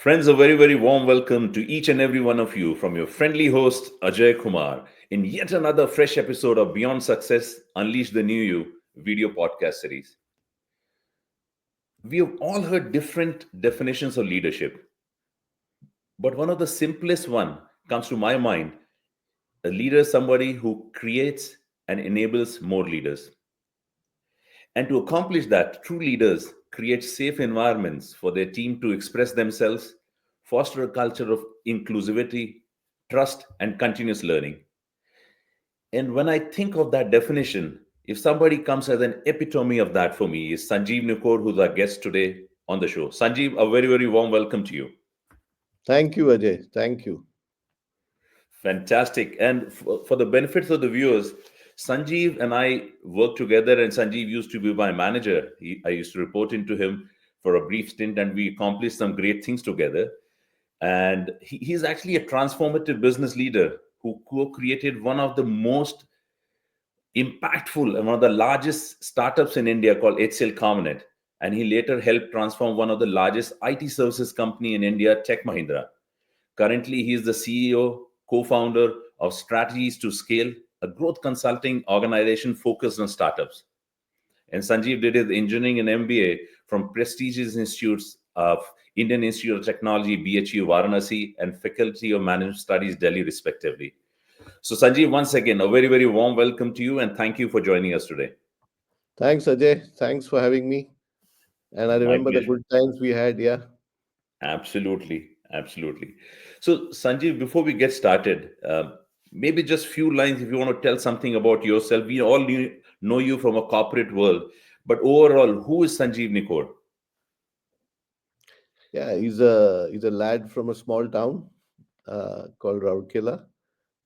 Friends, a very, very warm welcome to each and every one of you from your friendly host, Ajay Kumar, in yet another fresh episode of Beyond Success Unleash the New You video podcast series. We have all heard different definitions of leadership, but one of the simplest one comes to my mind. A leader is somebody who creates and enables more leaders. And to accomplish that, true leaders create safe environments for their team to express themselves, foster a culture of inclusivity, trust, and continuous learning. And when I think of that definition, if somebody comes as an epitome of that for me, is Sanjeev Nikore, who's our guest today on the show. Sanjeev, a very, very warm welcome to you. Thank you, Ajay. Thank you. Fantastic. And for the benefits of the viewers, Sanjeev and I worked together, and Sanjeev used to be my manager. I used to report into him for a brief stint, and we accomplished some great things together. And he's actually a transformative business leader who co-created one of the most impactful and one of the largest startups in India called HCL Carbonet. And he later helped transform one of the largest IT services company in India, Tech Mahindra. Currently, he is the CEO, co-founder of Strategies to Scale, a growth consulting organization focused on startups. And Sanjeev did his engineering and MBA from prestigious institutes of Indian Institute of Technology, BHU, Varanasi, and Faculty of Management Studies, Delhi, respectively. So, Sanjeev, once again, a very, very warm welcome to you, and thank you for joining us today. Thanks, Ajay. Thanks for having me. And I My remember the pleasure. good times we had. Yeah. Absolutely, absolutely. So, Sanjeev, before we get started, maybe just few lines if you want to tell something about yourself. We all know you from a corporate world, but overall, who is Sanjeev Nikore? Yeah. He's a lad from a small town called Rourkela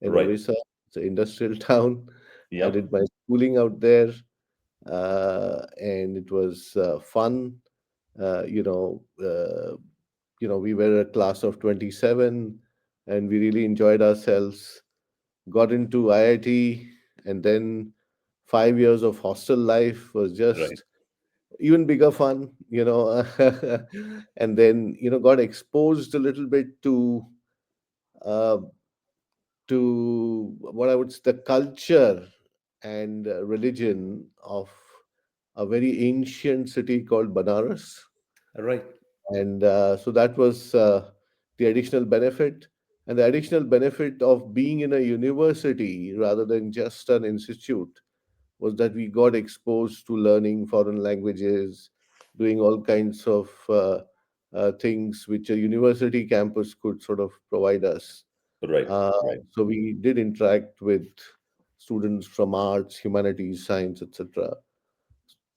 in Right. Orissa. It's an industrial town. I Yep. did my schooling out there, and it was fun. Uh, you know, uh, we were a class of 27, and we really enjoyed ourselves. Got into IIT, and then 5 years of hostel life was Right. just even bigger fun, and then got exposed a little bit uh, to what I would say the culture and religion of a very ancient city called Banaras, Right. and so that was the additional benefit. And the additional benefit of being in a university rather than just an institute was that we got exposed to learning foreign languages, doing all kinds of things which a university campus could sort of provide us. Right. Uh, Right. so we did interact with students from arts, humanities, science, etc.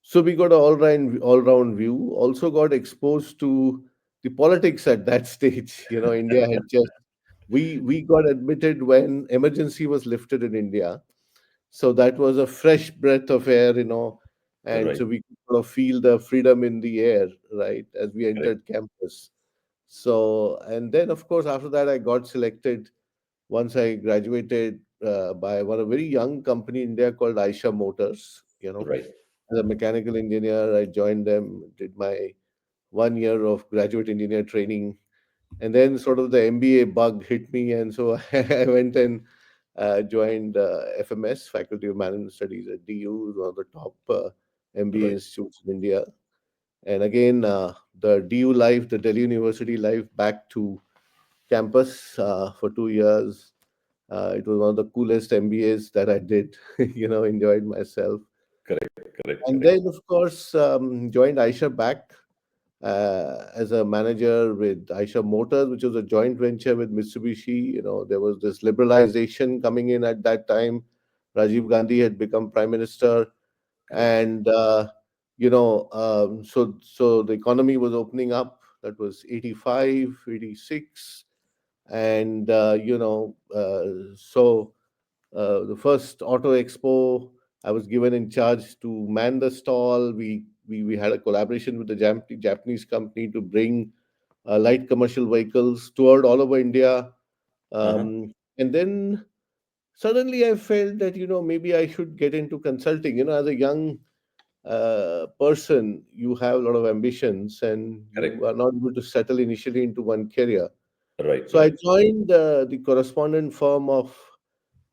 So we got an all round view. Also got exposed to the politics at that stage. India had just we got admitted when emergency was lifted in India, so that was a fresh breath of air. And Right. so we could sort of feel the freedom in the air, right, as we Correct. entered campus. So, and then of course after that I got selected once I graduated by one a very young company in India called Aisha Motors. Right. As a mechanical engineer, I joined them, did my 1 year of graduate engineer training, and then sort of the MBA bug hit me, and so I went and joined FMS, Faculty of Management Studies at DU, one of the top MBA Right. institutes in India. And again, the DU life, the Delhi University life, back to campus for 2 years. It was one of the coolest MBAs that I did. Enjoyed myself. Correct. Correct. And Correct. then, of course, joined Aisha back as a manager with Aisha Motors, which was a joint venture with Mitsubishi. There was this liberalization coming in at that time. Rajiv Gandhi had become prime minister, Correct. and so the economy was opening up. That was 85, 86, and the first auto expo, I was given in charge to man the stall. We had a collaboration with the Japanese company to bring light commercial vehicles toured all over India. Uh-huh. And then suddenly I felt that maybe I should get into consulting. As a young person, you have a lot of ambitions and you Correct. are not able to settle initially into one career. Right. So I Right. joined the correspondent firm of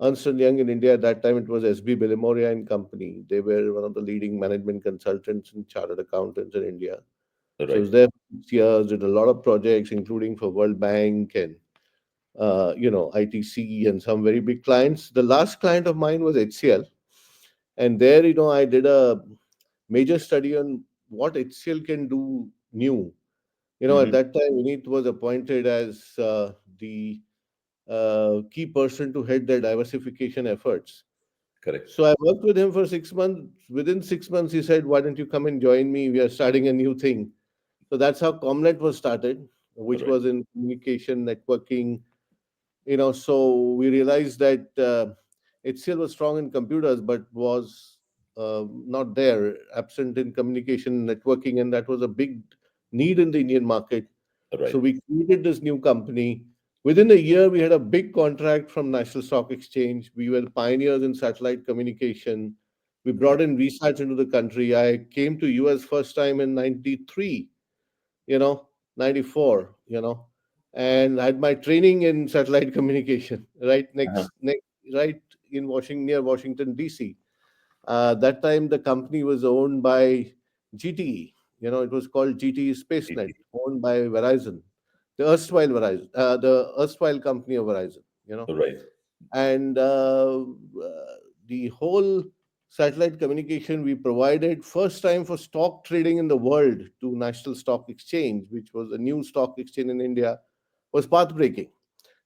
Ernst& and Young in India. At that time, it was SB Bilimoria and Company. They were one of the leading management consultants and chartered accountants in India. So I Right. was there for 6 years, did a lot of projects, including for World Bank and ITC and some very big clients. The last client of mine was HCL, and there, I did a major study on what HCL can do new. At Hmm. that time, Vineet was appointed as the key person to head their diversification efforts. Correct. So I worked with him for 6 months. Within 6 months, he said, "Why don't you come and join me? We are starting a new thing." So that's how Comnet was started, which Right. was in communication, networking. So we realized that HCL was strong in computers, but was not there, absent in communication, networking, and that was a big need in the Indian market. So Right. we created this new company. Within a year, we had a big contract from National Stock Exchange. We were the pioneers in satellite communication. We brought Right. in research into the country. I came to US first time in 93, you know, 94, and I had my training in satellite communication Uh-huh. right in near Washington, D.C. That time, the company was owned by GTE. It was called GTE SpaceNet, GT. owned by Verizon, the erstwhile company of Verizon. Right. And the whole satellite communication we provided first time for stock trading in the world to National Stock Exchange, which was a new stock exchange in India, was path breaking,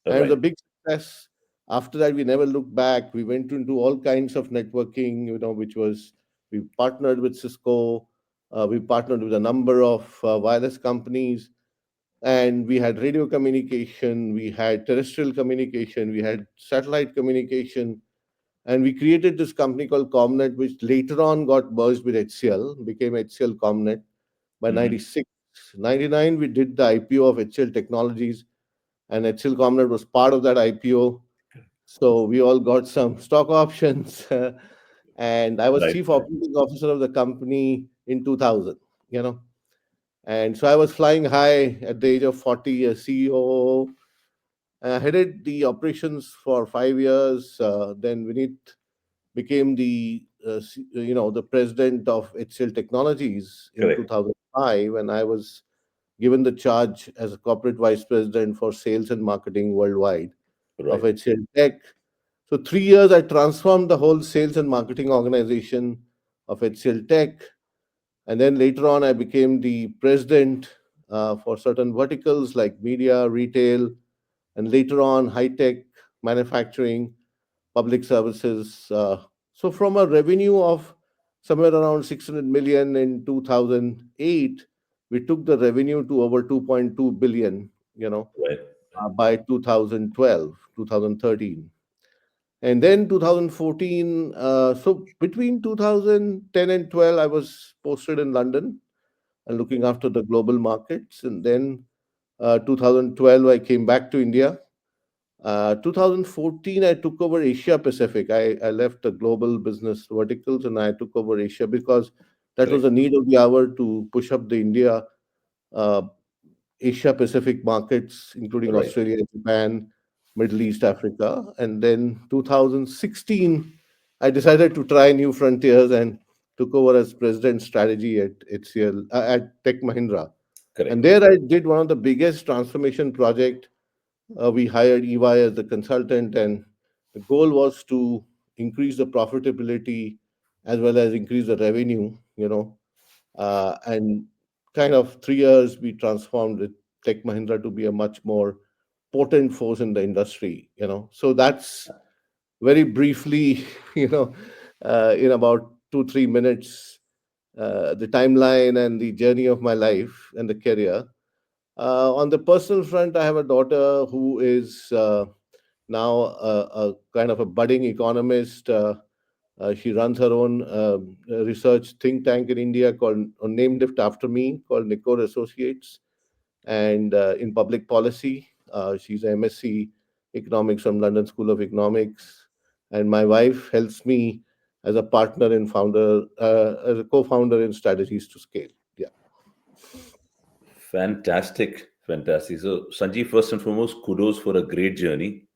and it was a Right. big success. After that, we never looked back. We went into all kinds of networking, which was, we partnered with Cisco, we partnered with a number of wireless companies, and we had radio communication, we had terrestrial communication, we had satellite communication, and we created this company called Comnet, which later on got merged with HCL, became HCL Comnet by Hmm. 96. 99, we did the IPO of HCL Technologies, and HCL Comnet was part of that IPO. So we all got some stock options, and I was Right. chief Right. operating officer of the company in 2000. You know, and so I was flying high at the age of 40, a CEO. I headed the operations for 5 years. Then Vineet became the president of HCL Technologies in Correct. 2005, and I was given the charge as a corporate vice president for sales and marketing worldwide of Right. HCL Tech. So 3 years, I transformed the whole sales and marketing organization of HCL Tech, and then later on, I became the president for certain verticals like media, retail, and later on, high tech, manufacturing, public services. So from a revenue of somewhere around 600 million in 2008, we took the revenue to over 2.2 billion, Right. by 2012, 2013. And then 2014, so between 2010 and 12, I was posted in London and looking after the global markets. And then 2012, I came back to India. 2014, I took over Asia Pacific. I left the global business verticals and I took over Asia because that was Correct. a need of the hour to push up the India, uh, Asia Pacific markets, including Right. Australia, Japan, Middle East, Africa. And then 2016, I decided to try new frontiers and took over as president strategy at HCL, at Tech Mahindra. And Correct. there I did one of the biggest transformation project. We hired EY as the consultant, and the goal was to increase the profitability as well as increase the revenue. And kind of 3 years we transformed it, Tech Mahindra to be a much more potent force in the industry. So that's very briefly, in about 2-3 minutes, the timeline and the journey of my life and the career. On the personal front, I have a daughter who is now a kind of a budding economist. She runs her own research think tank in India called, or named it after me, called Nikore Associates, and in public policy. She's a MSc Economics from London School of Economics, and my wife helps me. as a partner in founder, as a co-founder in strategies to scale. Yeah. Fantastic. Fantastic. So, Sanjeev, first and foremost, kudos for a great journey.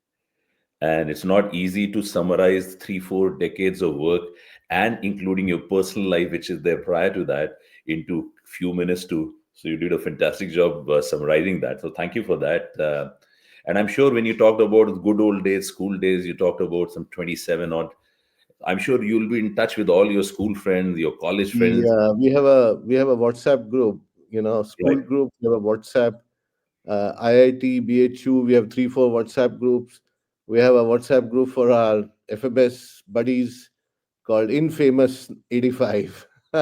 And it's not easy to summarize 3 4 decades of work and including your personal life, which is there prior to that, into few minutes too. So you did a fantastic job summarizing that. So thank you for that. And I'm sure when you talked about the good old days, school days, you talked about some 27 odd. I'm sure you'll be in touch with all your school friends, your college friends. Yeah, we have a WhatsApp group, Right. school group. We have a WhatsApp. IIT, BHU, we have 3 4 WhatsApp groups. We have a WhatsApp group for our FMS buddies called Infamous 85. In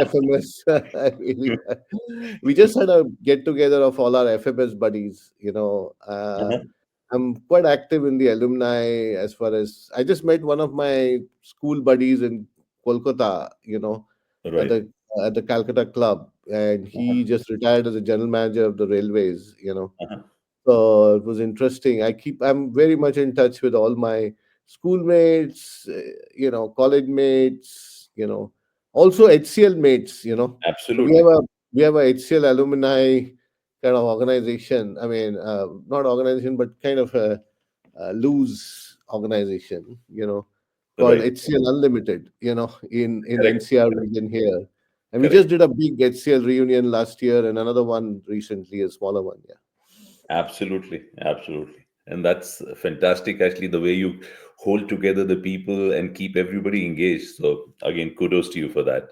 FMS 85. We just had a get together of all our FMS buddies. Uh-huh. I'm quite active in the alumni as far as I just met one of my school buddies in Kolkata, at Right. the at the Calcutta club, and Uh-huh. he just retired as a general manager of the railways. Uh-huh. So it was interesting. I'm very much in touch with all my schoolmates, college mates, also HCL mates. So we have Absolutely. a we have a HCL alumni kind of organization. I mean, not organization, but kind of a loose organization, called Right. HCL Unlimited, in Correct. NCR Correct. region here. And we Correct. just did a big HCL reunion last year and another one recently, a smaller one. Yeah. Absolutely, absolutely. And that's fantastic, actually, the way you hold together the people and keep everybody engaged. So, again, kudos to you for that.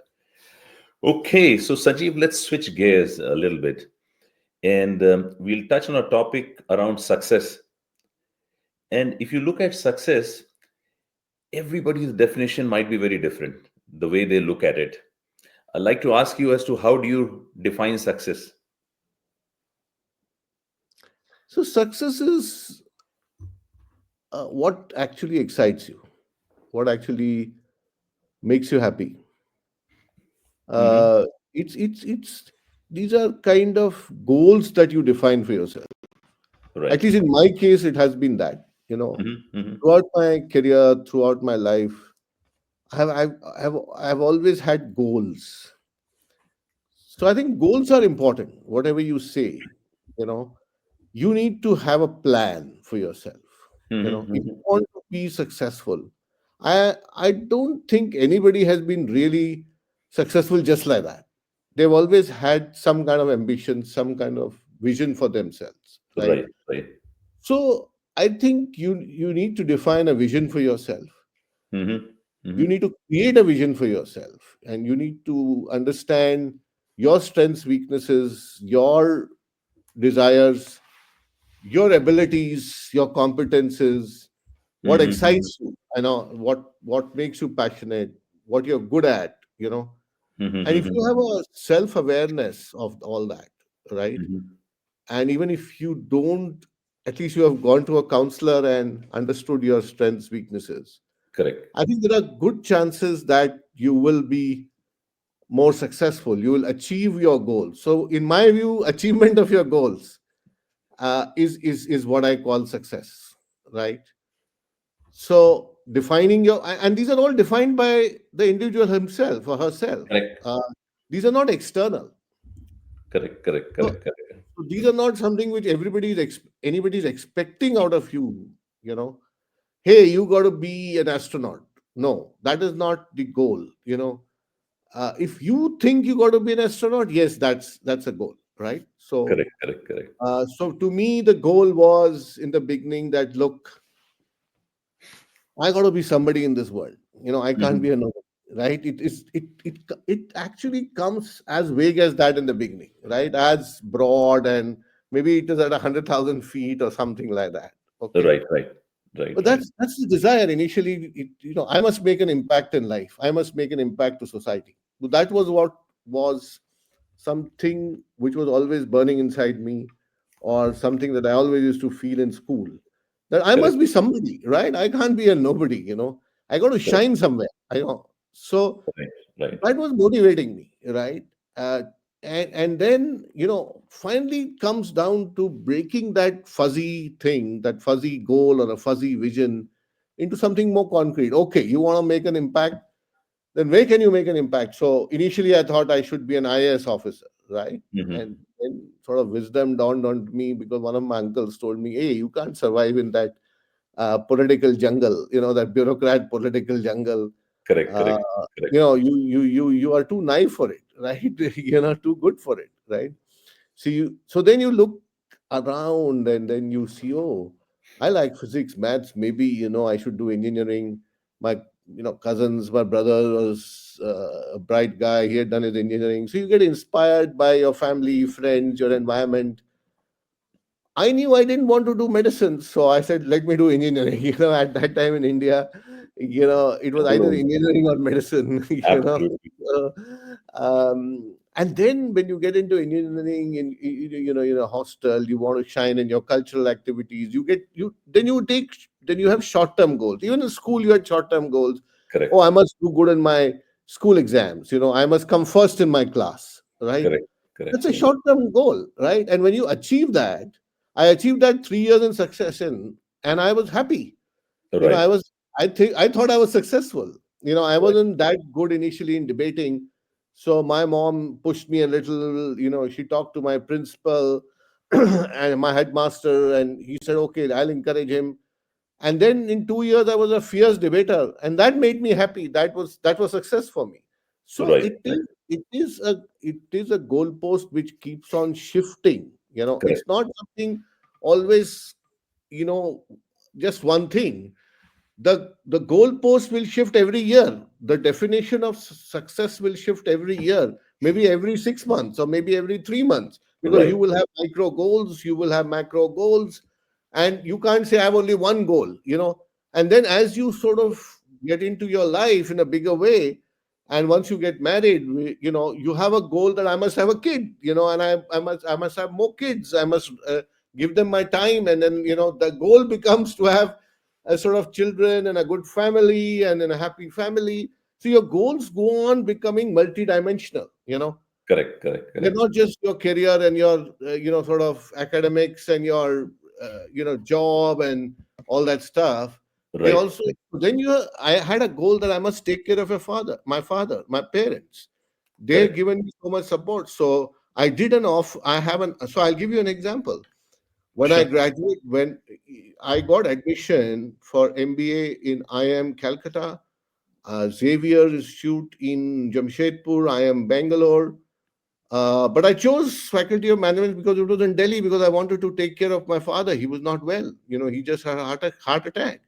Okay, so Sanjeev, let's switch gears a little bit and we'll touch on a topic around success. And if you look at success, everybody's definition might be very different, the way they look at it. I'd like to ask you as to how do you define success? So success is what actually excites you, what actually makes you happy. Hmm. Uh, it's these are kind of goals that you define for yourself. Right. At least in my case, it has been that. Hmm. Hmm. Throughout my career, throughout my life, I've always had goals. So I think goals are important. Whatever you say, you know, you need to have a plan for yourself. If you Hmm. want to be successful, I don't think anybody has been really successful just like that. They've always had some kind of ambition, some kind of vision for themselves, right? Right. Right. So I think you need to define a vision for yourself. Hmm. You Hmm. need to create a vision for yourself, and you need to understand your strengths, weaknesses, your desires, your abilities, your competences, what Hmm. excites you, what makes you passionate, what you're good at. And if you Hmm. have a self-awareness of all that, right? Hmm. And even if you don't, at least you have gone to a counselor and understood your strengths, weaknesses. Correct. I think there are good chances that you will be more successful. You will achieve your goals. So, in my view, achievement of your goals is what I call success, right? So, defining and these are all defined by the individual himself or herself. Correct. Uh, these are not external. Correct. Correct. So, Correct. Correct. so these are not something which anybody is expecting out of you. You know, hey, you got to be an astronaut. No, that is not the goal. If you think you got to be an astronaut, yes, that's a goal, right? So, Correct. Correct. Correct. so to me, the goal was in the beginning that look, I got to be somebody in this world. I can't Hmm. be a nobody, right? It actually comes as vague as that in the beginning, right? As broad, and maybe it is at 100,000 feet or something like that. Okay, Right. Right. Right. but Right. that's the desire initially. I must make an impact in life. I must make an impact to society. So that was what was something which was always burning inside me, or something that I always used to feel in school, that I Correct. must be somebody, right? I can't be a nobody. I got to Correct. shine somewhere. So Right. Right. that was motivating me, right? And then finally it comes down to breaking that fuzzy thing, that fuzzy goal or a fuzzy vision, into something more concrete. Okay, you want to make an impact, then where can you make an impact? So initially I thought I should be an IAS officer, right? Hmm. And then sort of wisdom dawned on me because one of my uncles told me, hey, you can't survive in that political jungle, that bureaucrat political jungle. Correct, uh, correct, correct. you are too naive for it, right? You're not too good for it, right? So then you look around and then you see, oh, I like physics, maths. Maybe I should do engineering. My cousins, my brother was a bright guy. He had done his engineering. So you get inspired by your family, friends, your environment. I knew I didn't want to do medicine, so I said, "Let me do engineering." At that time in India, it was either Absolutely, engineering or medicine. absolutely. Uh, and then when you get into engineering in a hostel, you want to shine in your cultural activities. Then you have short term goals. Even in school, you had short term goals. Oh, Correct, I must do good in my school exams. I must come first in my class. Right? correct, That's correct, a correct. short-term goal, right? And when you achieve that, I achieved that 3 years in succession, and I was happy. You know, Right, I was. I thought I was successful. I right, wasn't that good initially in debating, so my mom pushed me a little. She talked to my principal and my headmaster, and he said, "Okay, I'll encourage him." And then in 2 years I was a fierce debater, and that made me happy. That was success for me. So right, right. it is a goalpost which keeps on shifting. Correct, It's not something always, you know just one thing. The goalpost will shift every year. The definition of success will shift every year, maybe every 6 months or maybe every 3 months, because you right, will have micro goals, you will have macro goals, and you can't say I have only one goal. And then as you sort of get into your life in a bigger way, and once you get married, you have a goal that I must have a kid, and I must have more kids. I must give them my time, and then the goal becomes to have a sort of children and a good family and then a happy family. So your goals go on becoming multidimensional. correct, correct, They're correct. not just your career and your sort of academics and your job and all that stuff. They Right, also, then I had a goal that I must take care of father, my parents. They've correct. given me so much support. So I did an off I haven't so I'll give you an example. Sure. When I got admission for MBA in IIM Calcutta, Xavier Institute in Jamshedpur, IIM Bangalore. But I chose Faculty of Management because it was in Delhi, because I wanted to take care of my father. He was not well. He just had a heart attack.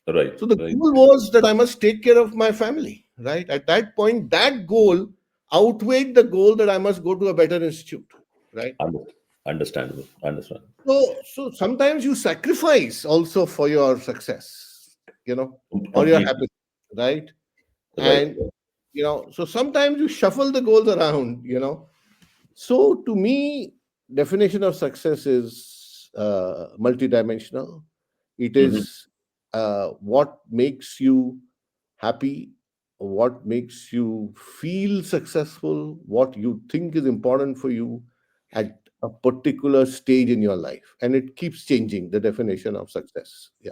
Right, So the right. goal was that I must take care of my family, right? At that point, that goal outweighed the goal that I must go to a better institute, right? Under- Understandable. Understand. So sometimes you sacrifice also for your success, or your Completely. happiness, right? Right. And so sometimes you shuffle the goals around. So to me, definition of success is multidimensional. It Hmm. is what makes you happy, what makes you feel successful, what you think is important for you at a particular stage in your life, and it keeps changing the definition of success. Yeah.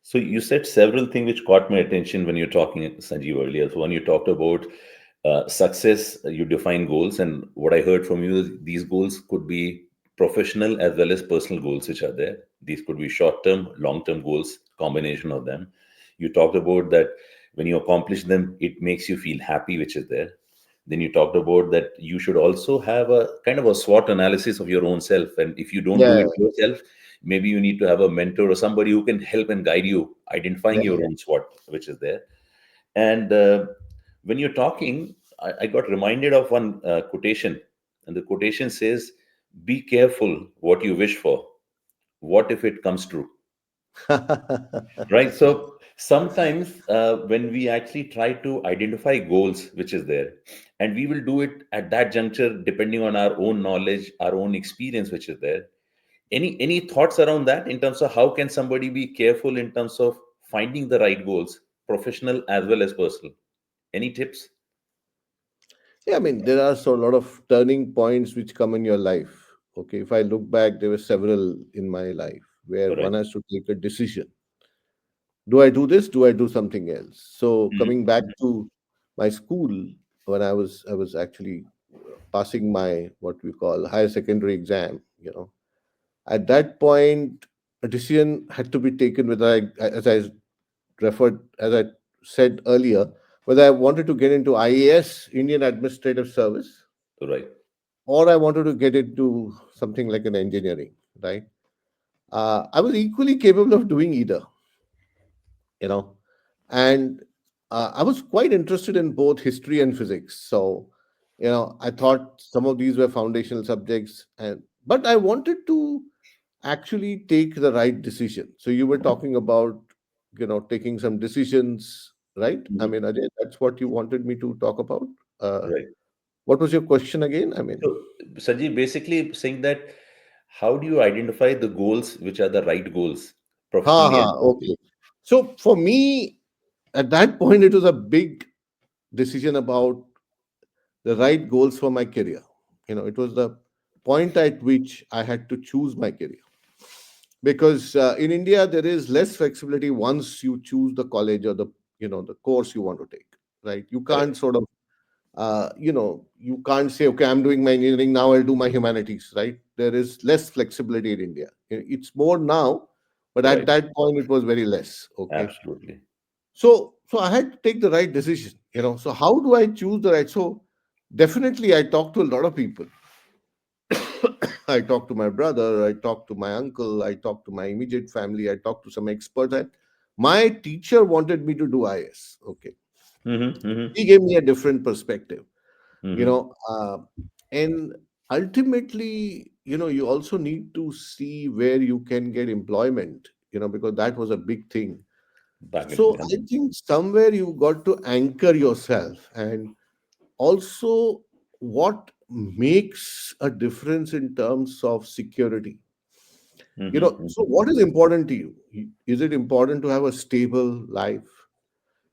So you said several things which caught my attention when you're talking, Sanjeev, earlier. So when you talked about success, you define goals, and what I heard from you is these goals could be professional as well as personal goals, which are there. These could be short-term, long-term goals, combination of them. You talked about that when you accomplish them, it makes you feel happy, which is there. Then you talked about that you should also have a kind of a SWOT analysis of your own self, and if you don't do Yeah. it yourself, maybe you need to have a mentor or somebody who can help and guide you identifying Yeah. your own SWOT, which is there. And when you're talking, I got reminded of one quotation, and the quotation says, "Be careful what you wish for. What if it comes true?" Right. So sometimes when we actually try to identify goals, which is there, and we will do it at that juncture, depending on our own knowledge, our own experience, which is there. Any thoughts around that in terms of how can somebody be careful in terms of finding the right goals, professional as well as personal? Any tips? Yeah, I mean, there are so a lot of turning points which come in your life. Okay, if I look back, there were several in my life where Right. one has to take a decision. Do I do this? Do I do something else? So Mhm. coming back to my school, when I was actually passing my what we call higher secondary exam, at that point a decision had to be taken whether as I said earlier, whether I wanted to get into IAS, Indian Administrative Service, Right. or I wanted to get into something like an engineering, right? I was equally capable of doing either, you know, and I was quite interested in both history and physics. So, I thought some of these were foundational subjects, and but I wanted to actually take the right decision. So you were talking about, taking some decisions, right? I Mhm. mean, Ajay, that's what you wanted me to talk about. Uh, Right. what was your question again? I mean, So, Sanjeev, basically saying that how do you identify the goals which are the right goals ha professionally ha. and Okay. personally? So for me, at that point, it was a big decision about the right goals for my career. It was the point at which I had to choose my career, because in India there is less flexibility once you choose the college or the course you want to take. Right? You can't Correct. sort of you can't say, okay, I'm doing my engineering now, I'll do my humanities. Right? There is less flexibility in India. It's more now, but at Right. that point it was very less. Okay. Absolutely. So I had to take the right decision. So how do I choose the right? So definitely I talked to a lot of people. I talked to my brother, I talked to my uncle, I talked to my immediate family, I talked to some experts. And my teacher wanted me to do IS. Okay. Mm-hmm. Mm-hmm. He gave me a different perspective, you Mm-hmm. know, uh, and ultimately, you also need to see where you can get employment, because that was a big thing. Back in So India. I think somewhere you got to anchor yourself, and also what makes a difference in terms of security. Mm-hmm. So Mm-hmm. what is important to you? Is it important to have a stable life?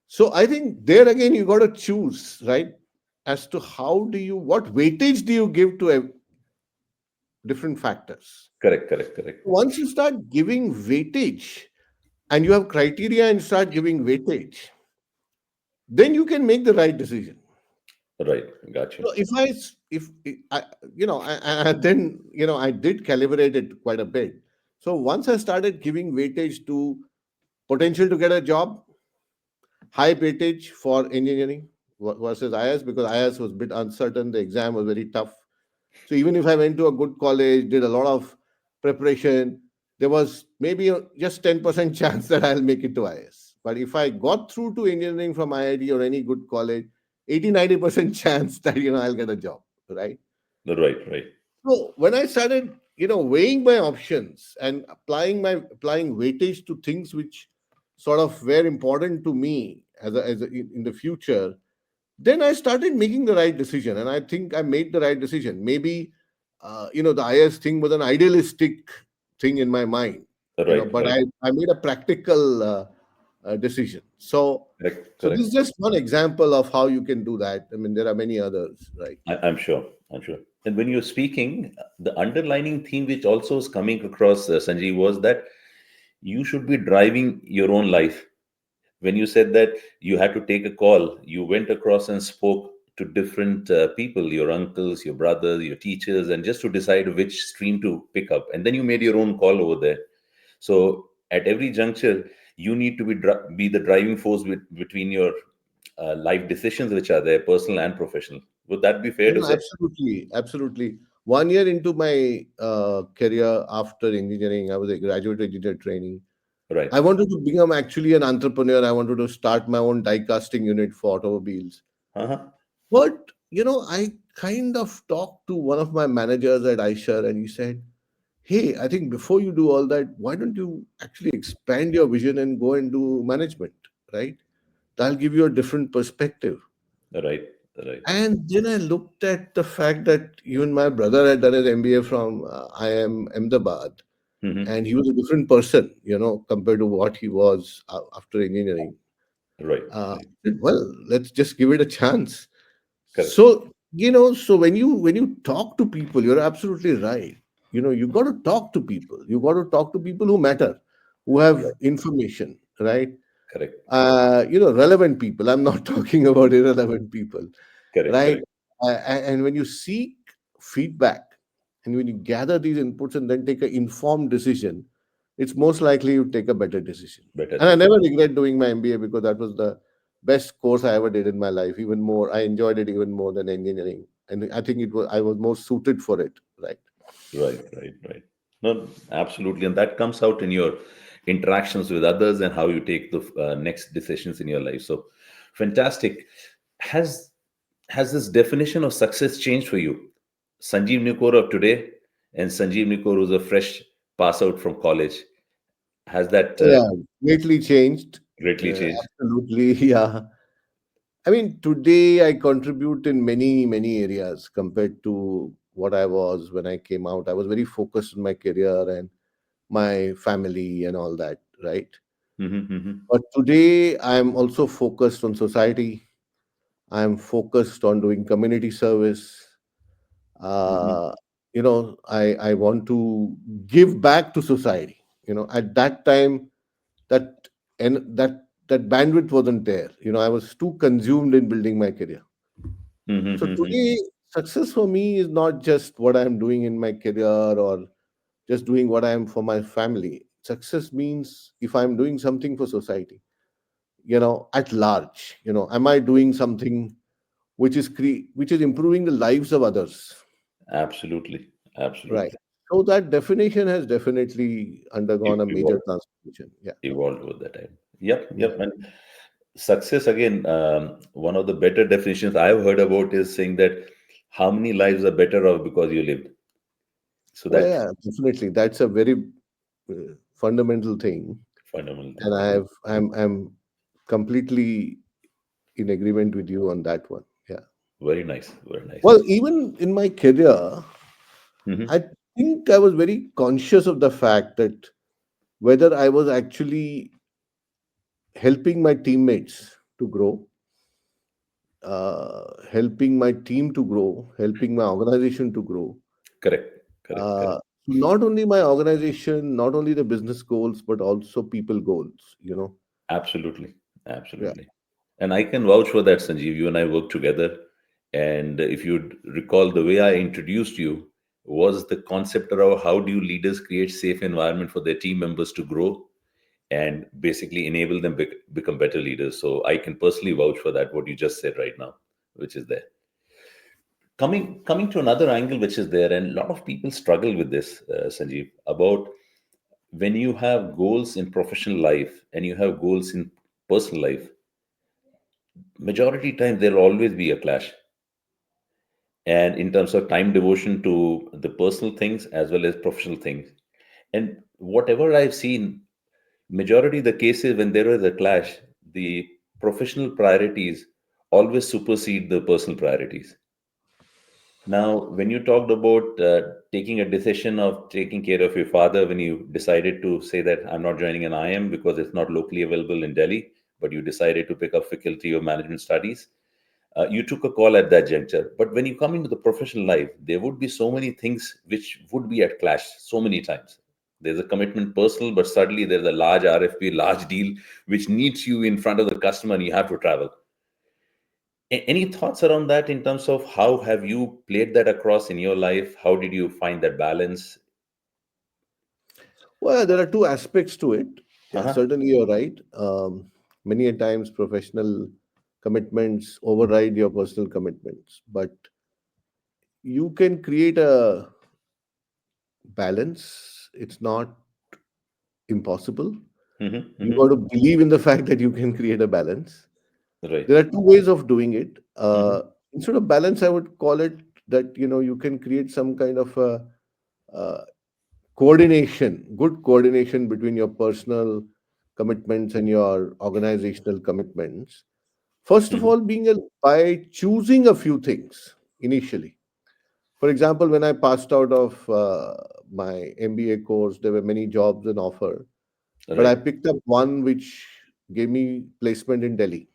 So I think there again you got to choose, right, as to what weightage do you give to different factors. Correct. Correct. Correct. Once you start giving weightage and you have criteria and start giving weightage, then you can make the right decision. Right. Got you. So if I s- if I then I did calibrate it quite a bit. So once I started giving weightage to potential to get a job, high weightage for engineering versus IS, because IS was a bit uncertain. The exam was very tough. So even if I went to a good college, did a lot of preparation, there was maybe just 10% chance that I'll make it to IS. But if I got through to engineering from IIT or any good college, 80-90% chance that I'll get a job, right? Right. Right. So when I started, weighing my options and applying weightage to things which sort of were important to me in the future, then I started making the right decision, and I think I made the right decision. Maybe the IS thing was an idealistic thing in my mind, Right. but Right. I made a practical decision. Correct. So this is Correct. just one example of how you can do that. I mean, there are many others, right? I'm sure. I'm sure. And when you're speaking, the underlining theme which also is coming across, Sanjeev, was that you should be driving your own life. When you said that you had to take a call, you went across and spoke to different people, your uncles, your brothers, your teachers, and just to decide which stream to pick up. And then you made your own call over there. So at every juncture, you need to be the driving force between your life decisions, which are there, personal and professional. Would that be fair to No, say? absolutely, absolutely. 1 year into my career after engineering, I was a graduate engineer training. Right. I wanted to become actually an entrepreneur. I wanted to start my own die casting unit for automobiles. Uh-huh. But I kind of talked to one of my managers at Aisha, and he said, "Hey, I think before you do all that, why don't you actually expand your vision and go and do management, right? That'll give you a different perspective." Right. Right. And then I looked at the fact that even my brother had done his MBA from IIM Ahmedabad, Hmm. and he was a different person, compared to what he was after engineering. Right. I said, well, let's just give it a chance. Correct. So, so when you talk to people, you're absolutely right. You got to talk to people. You got to talk to people who matter, who have Right. information, right? Correct. Relevant people. I'm not talking about irrelevant people, Correct. right? Correct. And when you seek feedback and when you gather these inputs and then take an informed decision, it's most likely you take a better decision. Better And I decision. never regret doing my MBA because that was the best course I ever did in my life. Even more, I enjoyed it even more than engineering, and I think it was I was more suited for it. Right? Right. Right. Right. No, absolutely. And that comes out in your interactions with others and how you take the next decisions in your life. So fantastic. Has has this definition of success changed for you? Sanjeev Nikore of today and Sanjeev Nikore who's a fresh pass out from college. Has that Yeah, greatly changed. greatly changed? Absolutely, yeah. I mean, today I contribute in many, many areas compared to what I was when I came out. I was very focused on my career and my family and all that, right? Mm-hmm. But today I'm also focused on society. I'm focused on doing community service. Hmm. Uh, I want to give back to society. At that time, that that bandwidth wasn't there. I was too consumed in building my career. So Hmm. today, success for me is not just what I'm doing in my career or just doing what I am for my family. Success means if I'm doing something for society, at large, am I doing something which is improving the lives of others, Absolutely. right? Absolutely. So that definition has definitely undergone a major Evolved, transformation. Yeah, evolved over the time. Yep. yeah. Yep. And success again, one of the better definitions I've heard about is saying that how many lives are better off because you lived. So Well, that yeah, definitely. That's a very fundamental thing, fundamental and thing. I'm completely in agreement with you on that one. Yeah. Very nice. Very nice. Well, even in my career, Hmm. I think I was very conscious of the fact that whether I was actually helping my teammates to grow, helping my team to grow, helping my organization to grow. Correct. Correct. Correct. Uh, Not only my organization, not only the business goals, but also people goals. Absolutely. Yeah. Absolutely. And I can vouch for that, Sanjeev. You and I worked together. And if you'd recall, the way I introduced you was the concept around how do you leaders create safe environment for their team members to grow and basically enable them become better leaders. So I can personally vouch for that, what you just said right now, which is there. Coming to another angle, which is there, and a lot of people struggle with this, Sanjeev, about when you have goals in professional life and you have goals in personal life, majority time there'll always be a clash. And in terms of time devotion to the personal things as well as professional things. And whatever I've seen, majority of the cases when there is a clash, the professional priorities always supersede the personal priorities. Now, when you talked about taking a decision of taking care of your father, when you decided to say that I'm not joining an IM because it's not locally available in Delhi, but you decided to pick up faculty of management studies, you took a call at that juncture. But when you come into the professional life, there would be so many things which would be at clash so many times. There's a commitment personal, but suddenly there's a large RFP, large deal, which needs you in front of the customer and you have to travel. Any thoughts around that in terms of how have you played that across in your life? How did you find that balance? Well, there are two aspects to it. Yeah, Uh-huh. certainly you're right. Many a times professional commitments override your personal commitments, but you can create a balance. It's not impossible. Hmm. You Hmm. got to believe in the fact that you can create a balance. Right. There are two ways of doing it. Hmm. Instead of balance, I would call it that you can create some kind of a, uh, coordination, good coordination between your personal commitments and your organizational commitments. First of Hmm. all, by choosing a few things initially. For example, when I passed out of my MBA course, there were many jobs on offer, but I Right. picked up one which gave me placement in Delhi,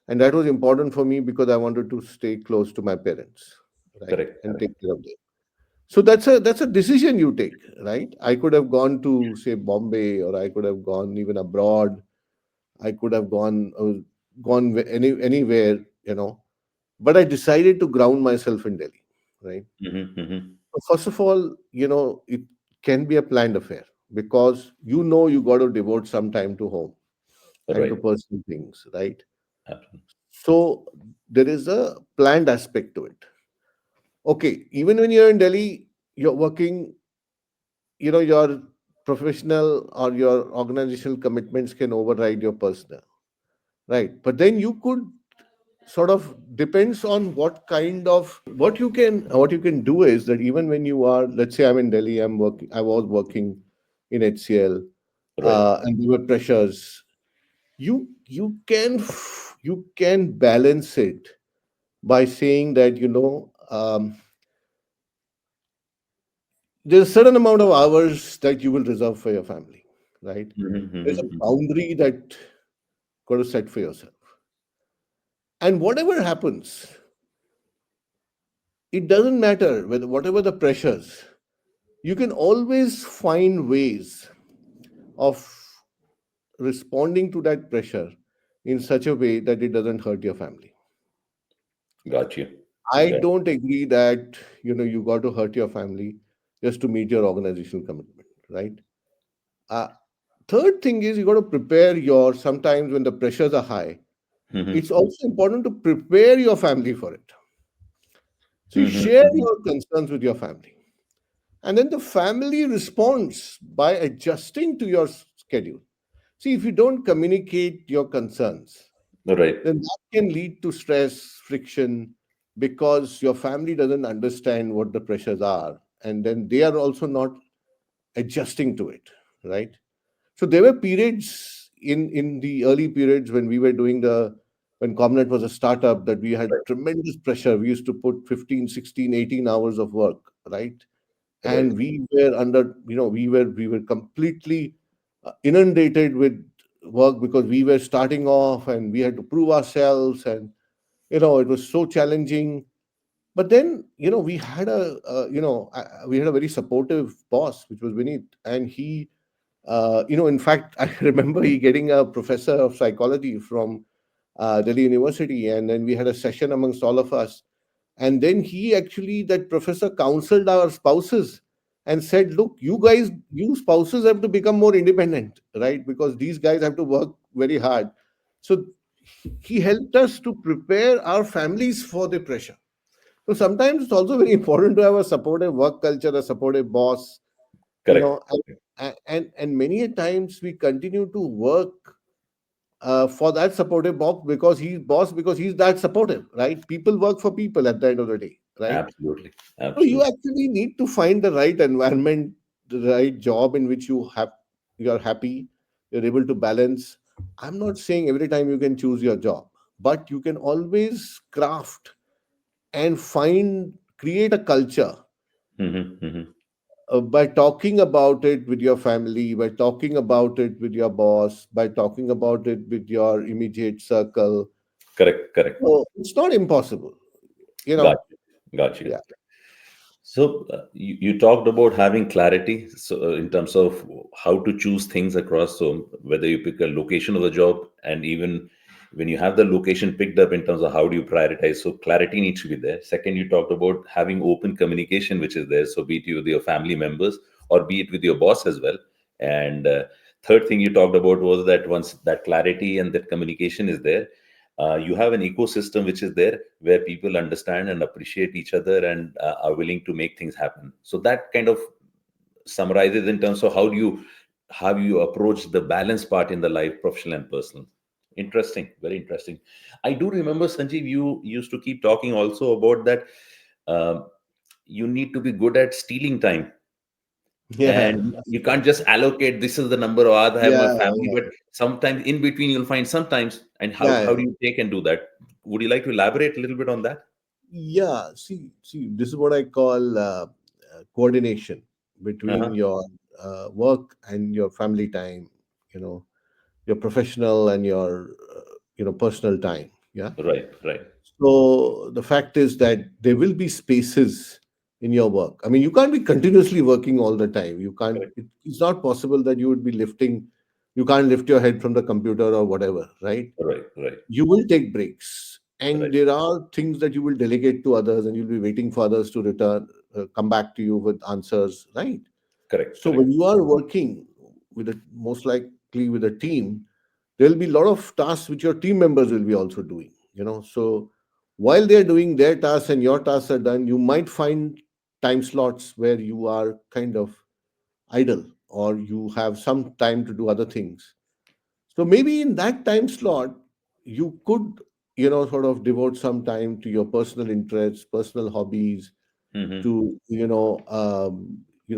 and that was important for me because I wanted to stay close to my parents, right, Correct. and Correct. take care of them. So that's a decision you take, right? I could have gone to say Bombay, or I could have gone even abroad I could have gone anywhere, but I decided to ground myself in Delhi, right? So first of all, it can be a planned affair because you got to devote some time to home and to Right. personal things, right? Absolutely. So there is a planned aspect to it. Okay, even when you're in Delhi, you're working, your professional or your organizational commitments can override your personal, right? But then you could sort of depends on what you can do is that even when you are, let's say I'm in Delhi, I was working in HCL, Right. and there were pressures. You can balance it by saying that there's a certain amount of hours that you will reserve for your family, right? There's a boundary that got to set for yourself, and whatever happens, it doesn't matter whether whatever the pressures, you can always find ways of responding to that pressure in such a way that it doesn't hurt your family. Got you. I Got don't agree that you got to hurt your family just to meet your organizational commitment, right? uh, Third thing is you got to prepare your sometimes when the pressures are high, it's also important to prepare your family for it. So you share your concerns with your family, and then the family responds by adjusting to your schedule. See, if you don't communicate your concerns, Right. then that can lead to stress, friction, because your family doesn't understand what the pressures are, and then they are also not adjusting to it, right? So there were periods in the early periods when we were doing when Comnet was a startup, that we had Right. tremendous pressure. We used to put 15, 16, 18 hours of work, right? Right. And we were under, we were completely inundated with work because we were starting off and we had to prove ourselves, and it was so challenging. But then we had a very supportive boss, which was Vinit, and he in fact, I remember he getting a professor of psychology from Delhi University, and then we had a session amongst all of us. And then that professor counseled our spouses and said, "Look, you spouses have to become more independent, right? Because these guys have to work very hard." So he helped us to prepare our families for the pressure. So sometimes it's also very important to have a supportive work culture, a supportive boss, you Correct. know and many a times we continue to work for that supportive boss because he's that supportive, right? People work for people at the end of the day, right? Absolutely. So you Absolutely. actually need to find the right environment, the right job in which you're happy, you're able to balance. I'm not saying every time you can choose your job, but you can always craft and create a culture by talking about it with your family, by talking about it with your boss, by talking about it with your immediate circle. Correct. Correct. So it's not impossible, you Got know. you. Got you. Yeah. So you talked about having clarity. So in terms of how to choose things across, so whether you pick a location of the job, and even when you have the location picked up, in terms of how do you prioritize. So clarity needs to be there. Second, you talked about having open communication, which is there. So be it with your family members or be it with your boss as well. And third thing you talked about was that once that clarity and that communication is there, you have an ecosystem which is there where people understand and appreciate each other and are willing to make things happen. So that kind of summarizes in terms of how you approach the balance part in the life, professional and personal. Interesting, very interesting. I do remember, Sanjeev, you used to keep talking also about that. um, you need to be good at stealing time, Yeah. and you can't just allocate this is the number of hours I have my Yeah. family, Yeah. but sometimes in between you'll find sometimes. And how Yeah. do you take and do that? Would you like to elaborate a little bit on that? Yeah. See, this is what I call coordination between Uh-huh. your work and your family time, you know, your professional and your personal time. Yeah. Right, right. So the fact is that there will be spaces in your work. I mean, you can't be continuously working all the time. You can't. Correct. It's not possible that you would be lifting, you can't lift your head from the computer or whatever, right? Right, right, You will take breaks, and right. there are things that you will delegate to others, and you'll be waiting for others to return, come back to you with answers, right? Correct, So correct. when you are working with a, most likely with a team, there will be a lot of tasks which your team members will be also doing, so while they're doing their tasks and your tasks are done, you might find time slots where you are kind of idle, or you have some time to do other things. So maybe in that time slot, you could, sort of devote some time to your personal interests, personal hobbies, Mm-hmm. to,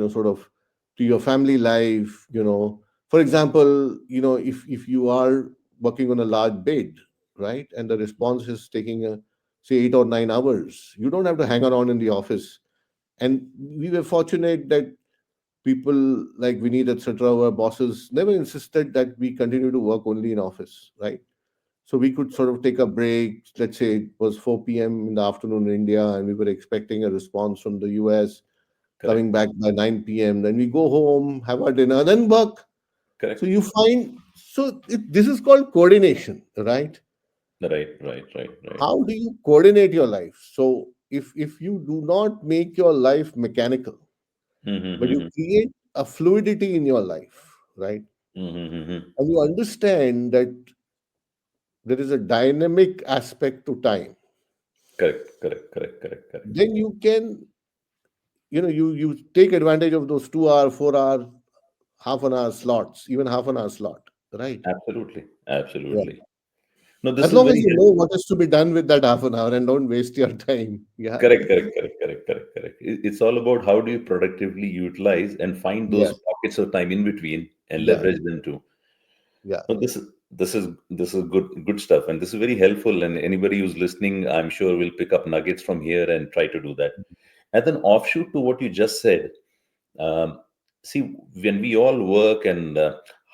sort of to your family life. For example, if you are working on a large bid, right, and the response is taking say 8 or 9 hours, you don't have to hang around in the office. And we were fortunate that people like Vineet, etc., our bosses never insisted that we continue to work only in office, right? So we could sort of take a break. Let's say it was 4 p.m. in the afternoon in India, and we were expecting a response from the US coming Correct, back by 9 p.m. Then we go home, have our dinner, then work. So correct. you find, this is called coordination, right? Right, right, right, right. How do you coordinate your life? So if you do not make your life mechanical, but you Mm-hmm. create a fluidity in your life, right? Mm-hmm. And you understand that there is a dynamic aspect to time, Correct, correct, correct, correct, correct. then you can, you take advantage of those 2 hour, 4 hour, half an hour slots, even half an hour slot, right? Absolutely, Yeah. absolutely. No, this As is long as very you know helpful. what is to be done with that half an hour and don't waste your time. Yeah. Correct, correct, correct, correct, correct, correct. It's all about how do you productively utilize and find those Yes. pockets of time in between and Yeah. leverage them too. Yeah. No, this is good stuff, and this is very helpful. And anybody who's listening, I'm sure, will pick up nuggets from here and try to do that. As an offshoot to what you just said, um, see, when we all work, and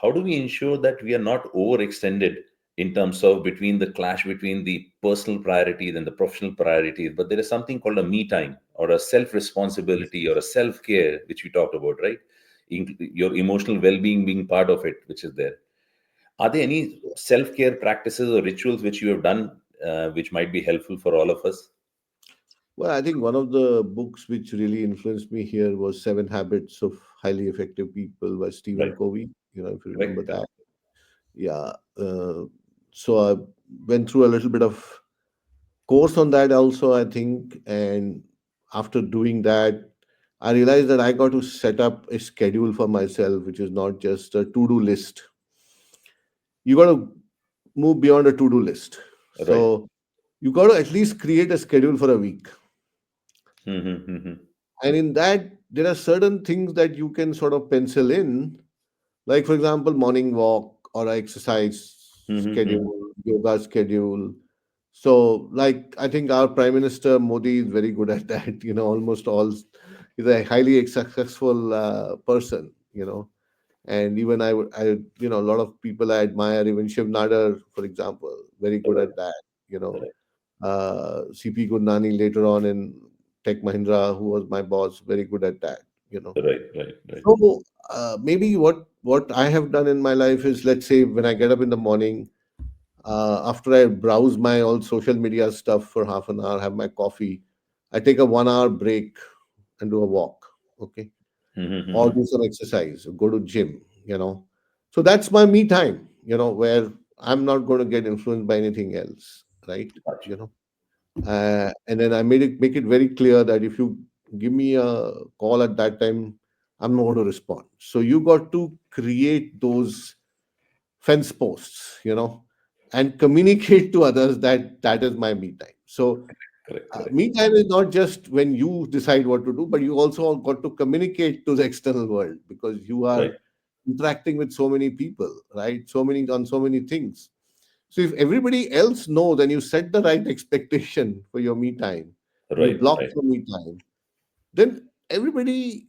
how do we ensure that we are not overextended in terms of between the clash between the personal priorities and the professional priorities, but there is something called a me time or a self responsibility or a self care, which we talked about, right? Your emotional well being being part of it, which is there. Are there any self care practices or rituals which you have done, which might be helpful for all of us? Well, I think one of the books which really influenced me here was Seven Habits of Highly Effective People by Stephen Right. Covey. If you remember Correct. that. Yeah. So I went through a little bit of course on that also, I think. And after doing that, I realized that I got to set up a schedule for myself, which is not just a to do list. You got to move beyond a to do list. Right. So you got to at least create a schedule for a week. Mm-hmm. And in that, there are certain things that you can sort of pencil in, like, for example, morning walk or exercise Mm-hmm. schedule, yoga schedule. So, like, I think our Prime Minister Modi is very good at that. Almost all, he's a highly successful person. And even a lot of people I admire, even Shiv Nadar, for example, very good Right. at that. You know, Right. CP Gurnani later on in Tech Mahindra, who was my boss, very good at that. Right. Right. Right. So maybe what I have done in my life is, let's say, when I get up in the morning, after I browse my all social media stuff for half an hour, have my coffee, I take a 1 hour break and do a walk. Okay, or Mm-hmm. do some exercise, go to gym. So that's my me time, where I'm not going to get influenced by anything else, right? Gotcha. you know and then I make it very clear that if you give me a call at that time, I'm not going to respond. So you got to create those fence posts, and communicate to others that that is my me time. So Correct. Correct. me time is not just when you decide what to do, but you also got to communicate to the external world, because you are Right. interacting with so many people, right? So many things. So if everybody else knows and you set the right expectation for your me time, you Right. block Right. your me time, then everybody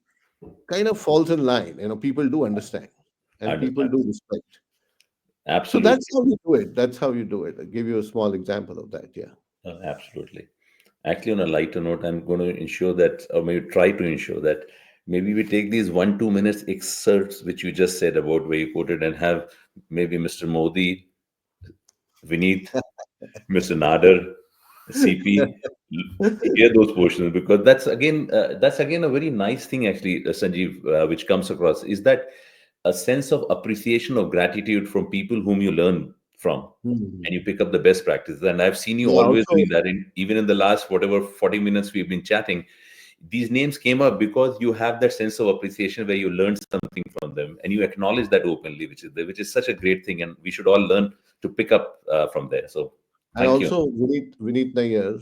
kind of falls in line. People do understand, and people Understand. do respect. So that's Absolutely. how you do it. That's how you do it. I'll give you a small example of that. Yeah. Absolutely. Actually, on a lighter note, I'm going to ensure that, or maybe try to ensure that maybe we take these 1 2 minutes excerpts which you just said about where you quoted and have maybe Mr. Modi, Vineet, Mr. Nader, CP, hear those portions, because that's again a very nice thing actually, Sanjeev, which comes across is that a sense of appreciation of gratitude from people whom you learn from, and Mhm. you pick up the best practices. And I've seen you Yeah, always also, doing that. Even in the last whatever 40 minutes we've been chatting, these names came up because you have that sense of appreciation where you learned something from them and you acknowledge that openly, which is such a great thing, and we should all learn to pick up from there. So and thank you. also Vineet Nayyar,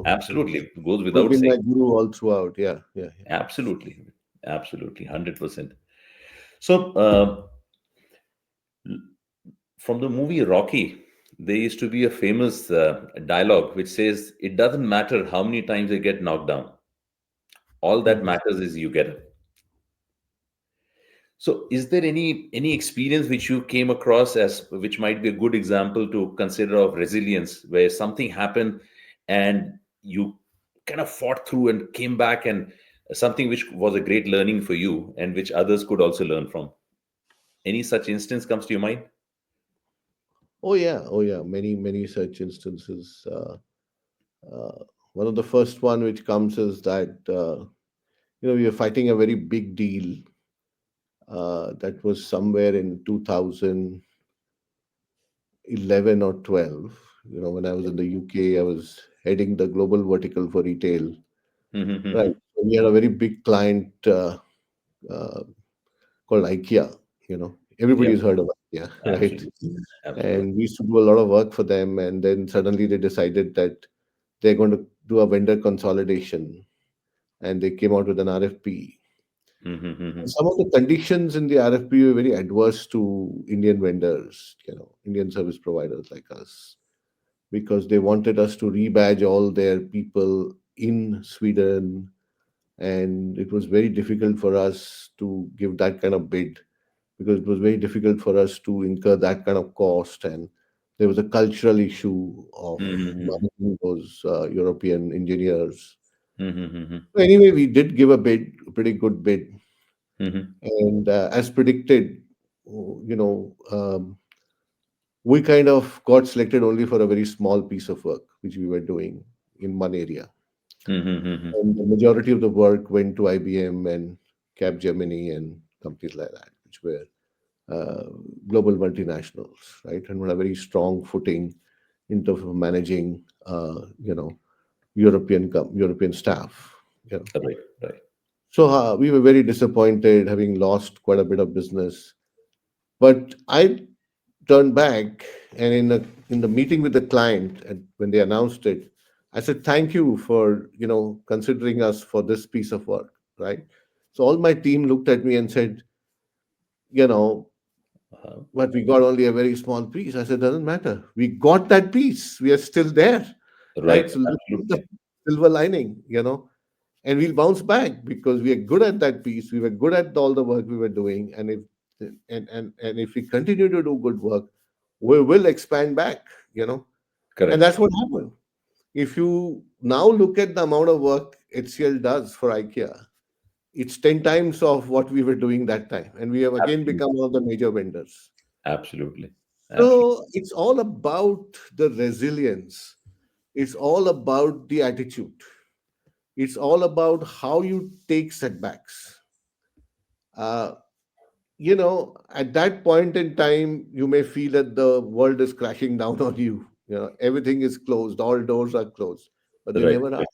Absolutely, goes who's without been saying. my guru all throughout. Yeah, yeah, yeah. Absolutely, absolutely, 100%. So, from the movie Rocky, there used to be a famous dialogue which says, "It doesn't matter how many times they get knocked down. All that Mhm. matters is you get up." So, is there any experience which you came across as which might be a good example to consider of resilience, where something happened and you kind of fought through and came back, and something which was a great learning for you and which others could also learn from? Any such instance comes to your mind? Oh yeah, many such instances. Uh, One of the first one which comes is that we are fighting a very big deal. That was somewhere in 2011 or 12. When I was in the UK, I was heading the global vertical for retail. Right. Mm-hmm. So we had a very big client uh, called IKEA. Yeah, Everybody's heard of IKEA, right? absolutely. Absolutely. And we used to do a lot of work for them. And then suddenly they decided that they're going to do a vendor consolidation, and they came out with an RFP. Mm-hmm. Some of the conditions in the RFP were very adverse to Indian vendors, Indian service providers like us, because they wanted us to rebadge all their people in Sweden, and it was very difficult for us to give that kind of bid, because it was very difficult for us to incur that kind of cost, and there was a cultural issue of Mm-hmm. managing those European engineers. Mm-hmm. So anyway, we did give a bid, a pretty good bid, Mm-hmm. and as predicted, you know, um, we kind of got selected only for a very small piece of work which we were doing in one area, Mm-hmm. and the majority of the work went to IBM and Capgemini and companies like that, which were uh, global multinationals, right, and were a very strong footing in terms of managing, European staff. You know. Right, right. So we were very disappointed, having lost quite a bit of business. But I turned back, and in the meeting with the client, and when they announced it, I said, "Thank you for considering us for this piece of work." Right. So all my team looked at me and said, you know, Uh-huh. but we got only a very small piece. I said, doesn't matter. We got that piece. We are still there, Right, right? So look at the absolutely. silver lining, and we'll bounce back because we are good at that piece. We were good at all the work we were doing, and if we continue to do good work, we will expand back, and Correct. that's what happened. If you now look at the amount of work HCL does for IKEA, it's 10 times of what we were doing that time, and we have again Absolutely. become one of the major vendors. Absolutely. Absolutely. So it's all about the resilience. It's all about the attitude. It's all about how you take setbacks. Uh, at that point in time, you may feel that the world is crashing down on you. Everything is closed, all doors are closed, but they Right, never are. right.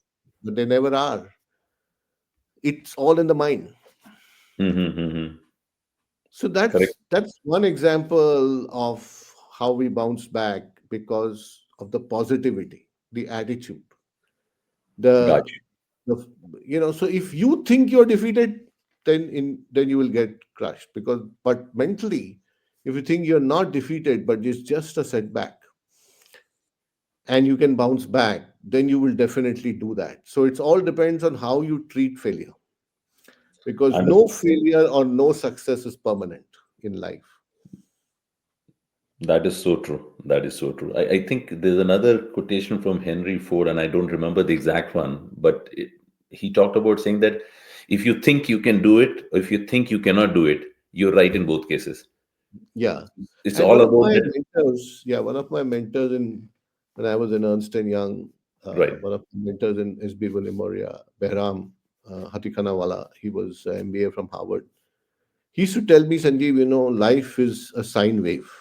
But they never are. It's all in the mind. Mm-hmm. So Correct. that's one example of how we bounce back because of the positivity, the attitude, Got the the so if you think you're defeated, then you will get crushed, because but mentally, if you think you're not defeated but it's just a setback and you can bounce back, then you will definitely do that. So it's all depends on how you treat failure, because you. no failure or no success is permanent in life. That is so true. That is so true. I think there's another quotation from Henry Ford, and I don't remember the exact one, but he talked about saying that if you think you can do it, or if you think you cannot do it, you're right in both cases. Yeah. It's And all one of about my that. mentors, yeah, one of my mentors in when I was in Ernst and Young, Right. one of my mentors in SB Memoria, Behram Hatikhanawala, he was MBA from Harvard. He used to tell me, Sanjeev, life is a sine wave,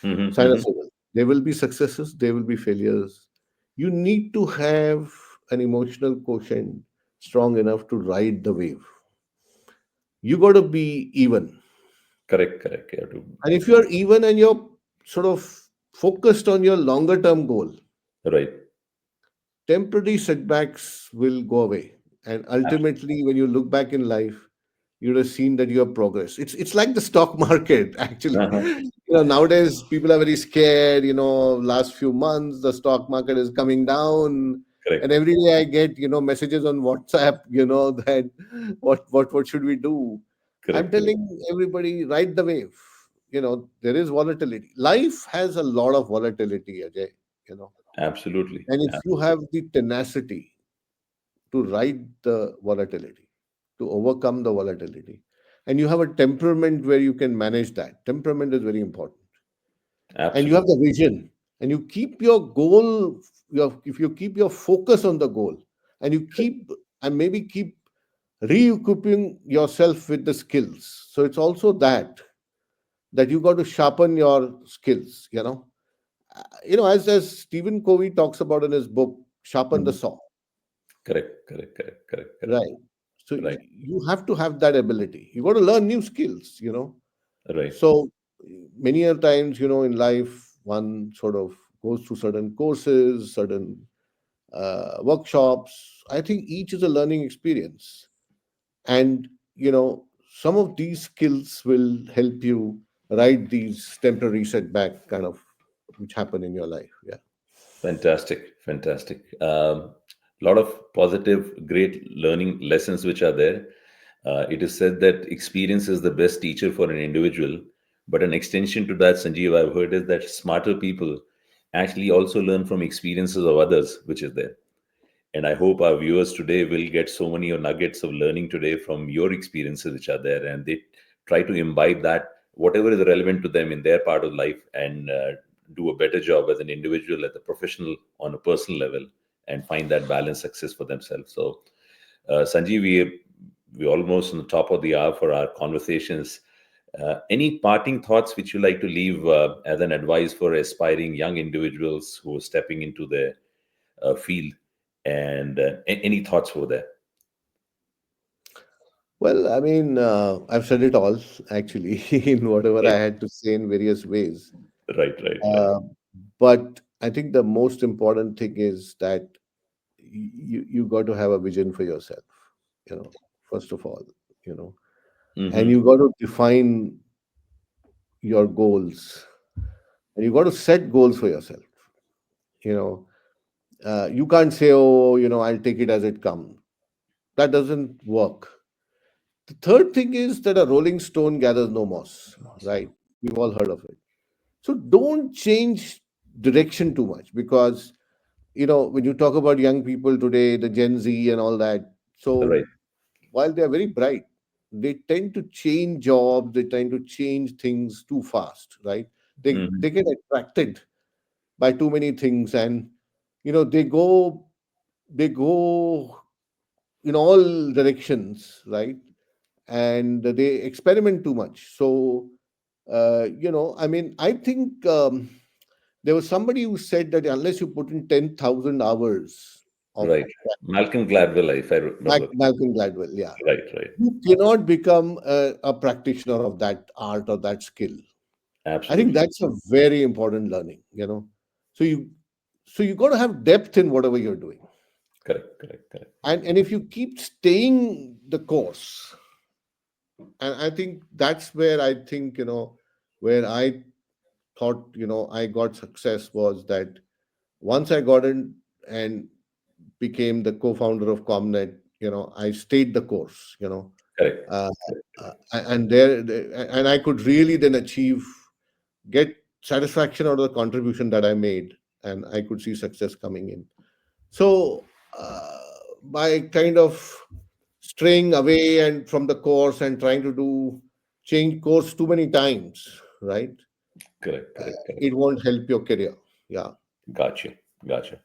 Hmm. sinusoidal. There will be successes, there will be failures. You need to have an emotional quotient strong enough to ride the wave. You got to be even. Correct, correct. You have to, And if you're even and you're sort of focused on your longer term goal, right. temporary setbacks will go away. And ultimately, when you look back in life, you would have seen that you have progress. It's like the stock market, actually. Uh-huh. Nowadays people are very scared. Last few months the stock market is coming down, and Correct, every day I get messages on WhatsApp. That what should we do? I'm correct, correct. telling everybody, ride the wave. There is volatility. Life has a lot of volatility, Ajay. You know, Absolutely. and if you have the tenacity to ride the volatility, to overcome the volatility, and you have a temperament where you can manage that. Temperament is very important. And you have Absolutely. the vision, and you keep your goal, if you keep your focus on the goal, and you keep and maybe keep re-equipping yourself with the skills. So it's also that you got to sharpen your skills. As Stephen Covey talks about in his book, Sharpen the Mhm. Saw. Correct, correct, correct, correct, correct. Right. So Right, you have to have that ability. You got to learn new skills. right. So many a times, in life, one sort of goes through certain courses, certain workshops. I think each is a learning experience. And, some of these skills will help you ride these temporary setback kind of which happen in your life. Yeah. Fantastic, fantastic. Lot of positive, great learning lessons which are there. It is said that experience is the best teacher for an individual, but an extension to that, Sanjeev, I've heard is that smarter people actually also learn from experiences of others, which is there. And I hope our viewers today will get so many nuggets of learning today from your experiences which are there, and they try to imbibe that whatever is relevant to them in their part of life, and do a better job as an individual, at the professional, on a personal level, and find that balanced success for themselves. So, Sanjeev, we almost on the top of the hour for our conversations. Any parting thoughts which you like to leave as an advice for aspiring young individuals who are stepping into their field, and any thoughts for that? Well, I mean, I've said it all actually in whatever I Right, had to say in various ways. right, right, right. Uh, but I think the most important thing is that you got to have a vision for yourself, you know, first of all, you know, and Hmm. you got to define your goals, and you got to set goals for yourself. You know, you can't say, oh, I'll take it as it comes. That doesn't work. The third thing is that a rolling stone gathers no moss, right? We've all heard of it. So don't change direction too much because when you talk about young people today, the Gen Z and all that, so Right. while they are very bright, they tend to change jobs, they tend to change things too fast, right? They Hmm. get attracted by too many things, and they go in all directions, right? And they experiment too much. So I mean, I think there was somebody who said that unless you put in 10,000 hours of Right. Malcolm Gladwell, if I remember. Malcolm Gladwell, yeah, Right, right. you cannot become a practitioner of that art or that skill. I think Absolutely. that's a very important learning. So you got to have depth in whatever you're doing. Correct, correct, correct. And if you keep staying the course, and I think that's where I think, where I thought, I got success was that once I got in and became the co-founder of Comnet, I stayed the course, Correct. uh, and and I could really then get satisfaction out of the contribution that I made, and I could see success coming in. So by kind of straying away and from the course and trying to do change course too many times, right? Correct, correct, correct. It won't help your career. Yeah. Gotcha. Gotcha.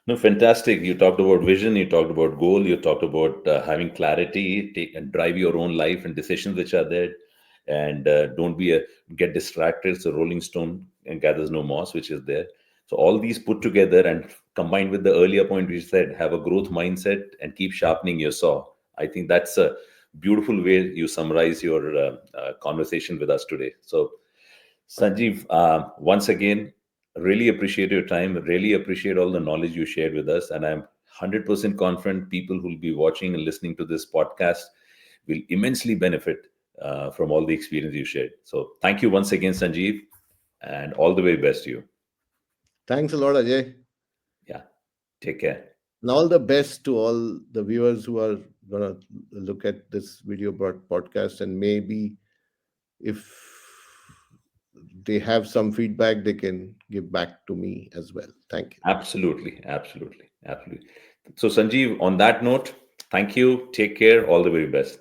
No, fantastic. You talked about vision, you talked about goal, you talked about having clarity, take and drive your own life and decisions which are there, and don't be a get distracted. So Rolling Stone and gathers no moss, which is there. So all these put together and combined with the earlier point we said, have a growth mindset and keep sharpening your saw. I think that's a beautiful way you summarize your conversation with us today. So Sanjeev, once again, really appreciate your time. Really appreciate all the knowledge you shared with us. And I'm 100% confident people who will be watching and listening to this podcast will immensely benefit from all the experience you shared. So thank you once again, Sanjeev, and all the very best to you. Thanks a lot, Ajay. Yeah, take care. And all the best to all the viewers who are going to look at this video podcast. And maybe if they have some feedback, they can give back to me as well. Thank you. Absolutely, absolutely, absolutely. So, Sanjeev, on that note, thank you. Take care. All the very best.